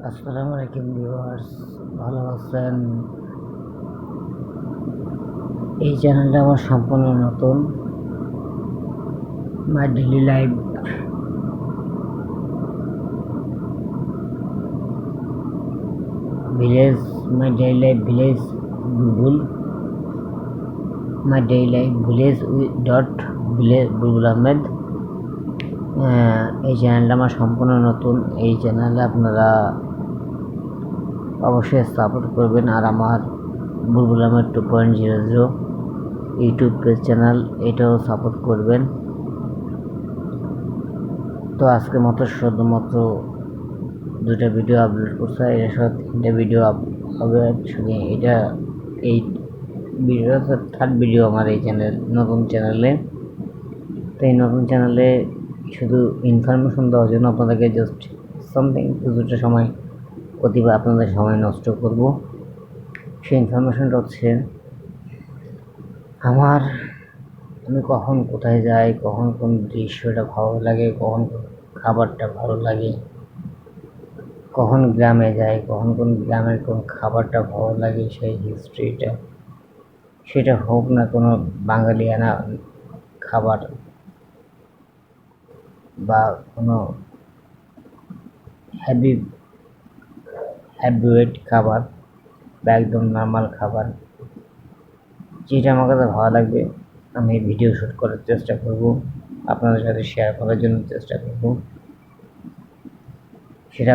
আসসালামু আলাইকুম ভিউয়ার্স, ভালো আছেন? এই চ্যানেলটা আমার সম্পূর্ণ নতুন। My daily life village, my daily life village Bulbul, my daily life village dot village Bulbul Ahmed. এই চ্যানেলটা আমার সম্পূর্ণ নতুন। এই চ্যানেলে আপনারা অবশ্যই সাপোর্ট করবেন, আর আমার বুলবুল আহমেদ 2.00 ইউটিউব পেজ চ্যানেল, এটাও সাপোর্ট করবেন। তো আজকের মতো শুধুমাত্র দুটা ভিডিও আপলোড করছে, এর সাথে 3টা ভিডিও হবে। শুধু এটা এই ভিডিওটা থার্ড ভিডিও আমার এই নতুন চ্যানেলে। তো এই নতুন চ্যানেলে শুধু ইনফরমেশন দেওয়ার জন্য আপনাদেরকে জাস্ট সামথিং কিছুটা সময় প্রতিবার আপনাদের সময় নষ্ট করব। সেই ইনফরমেশনটা হচ্ছে আমি কখন কোথায় যাই, কখন কোন দৃশ্যটা ভালো লাগে, কখন কোন খাবারটা ভালো লাগে, কখন গ্রামে যাই, কখন কোন গ্রামের কোন খাবারটা ভালো লাগে, সেই হিস্ট্রিটা, সেটা হোক না কোনো বাঙালিয়ানা খাবার বা কোনো হ্যাভিওয়েট খাবার বা একদম নর্মাল খাবার, যেটা আমার কাছে ভালো লাগবে আমি ভিডিও শ্যুট করার চেষ্টা করব, আপনাদের সাথে শেয়ার করার জন্য চেষ্টা করব। সেটা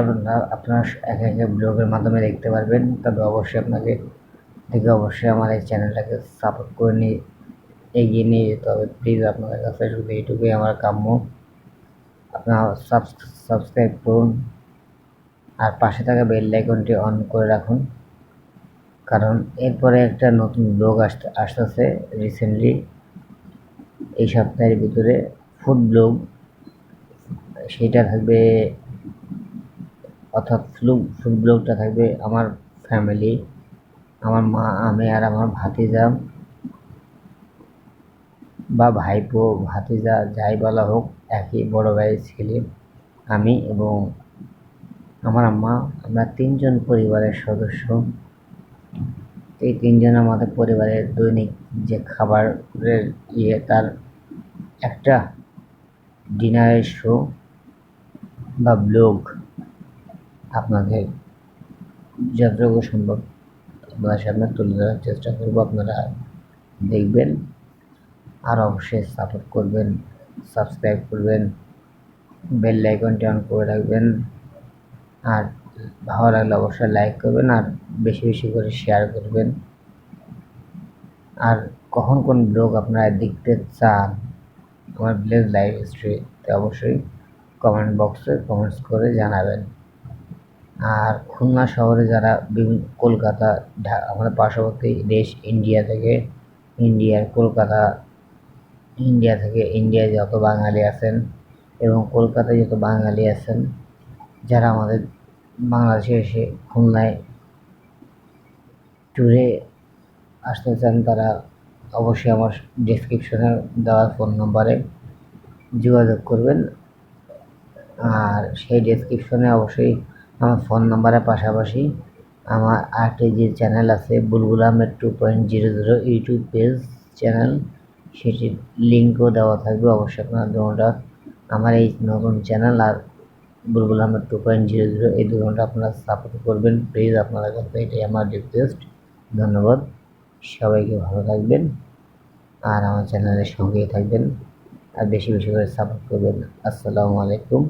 আপনারা এক এক ব্লগের মাধ্যমে দেখতে পারবেন। তবে অবশ্যই অবশ্যই আমার এই চ্যানেলটাকে সাপোর্ট করে নিয়ে এগিয়ে নিয়ে যেতে হবে। প্লিজ আপনাদের কাছে শুধু এইটুকুই আমার কাম্য। আপনারা সাবস্ক্রাইব করুন আর পাশে থাকা বেল আইকনটি অন করে রাখুন, কারণ এরপরে একটা নতুন ব্লগ আসতেছে রিসেন্টলি এই সপ্তাহের ভিতরে, ফুড ব্লগ। সেটা থাকবে, অর্থাৎ ফুড ব্লগটা থাকবে আমার ফ্যামিলি, আমার মা, আমি আর আমার ভাতিজা বা ভাইপো ভাতিজা যাই বলা হোক, একই বড় ভাইয়ের ছেলে আমি এবং আমার আম্মা, আমরা 3জন পরিবারের সদস্য। এই 3জন আমাদের পরিবারের দৈনিক যে খাবারের তার একটা ডিনারের শো বা ব্লগ আপনাদের যতটুকু সম্ভব আপনাদের সামনে তুলে ধরার চেষ্টা করব। আপনারা দেখবেন আর অবশ্যই সাপোর্ট করবেন, সাবস্ক্রাইব করবেন, বেল আইকনটি অন করে রাখবেন, আর ভালো লাগলে অবশ্যই লাইক করবেন আর বেশি বেশি করে শেয়ার করবেন। আর কখন কোন ব্লগ আপনারা দেখতে চান আমার ভিলেজ লাইফ হিস্ট্রিতে, অবশ্যই কমেন্ট বক্সে কমেন্টস করে জানাবেন। আর খুলনা শহরে যারা কলকাতা, আমাদের পার্শ্ববর্তী দেশ ইন্ডিয়া থেকে ইন্ডিয়ায় যত বাঙালি আছেন এবং কলকাতায় যত বাঙালি আছেন, যারা আমাদের বাংলাদেশে এসে খুলনায় ট্যুরে আসতে চান, তারা অবশ্যই আমার ডেসক্রিপশনে দেওয়া ফোন নম্বরে যোগাযোগ করবেন। আর সেই ডেসক্রিপশনে অবশ্যই আমার ফোন নাম্বারের পাশাপাশি আমার আরেকটি যে চ্যানেল আছে বুলবুল আহমেদ 2.00 ইউটিউব পেজ চ্যানেল, সেটির লিঙ্কও দেওয়া থাকবে। অবশ্যই আপনারা দুটোটা, আমার এই নতুন চ্যানেল আর বুলবুল আহমেদ 2.00, এই দুটোটা আপনারা সাপোর্ট করবেন প্লিজ। আপনাদের কাছে এটাই আমার রিকোয়েস্ট। ধন্যবাদ, সবাইকে ভালো থাকবেন আর আমার চ্যানেলের সঙ্গেই থাকবেন আর বেশি বেশি করে সাপোর্ট করবেন। আসসালামু আলাইকুম।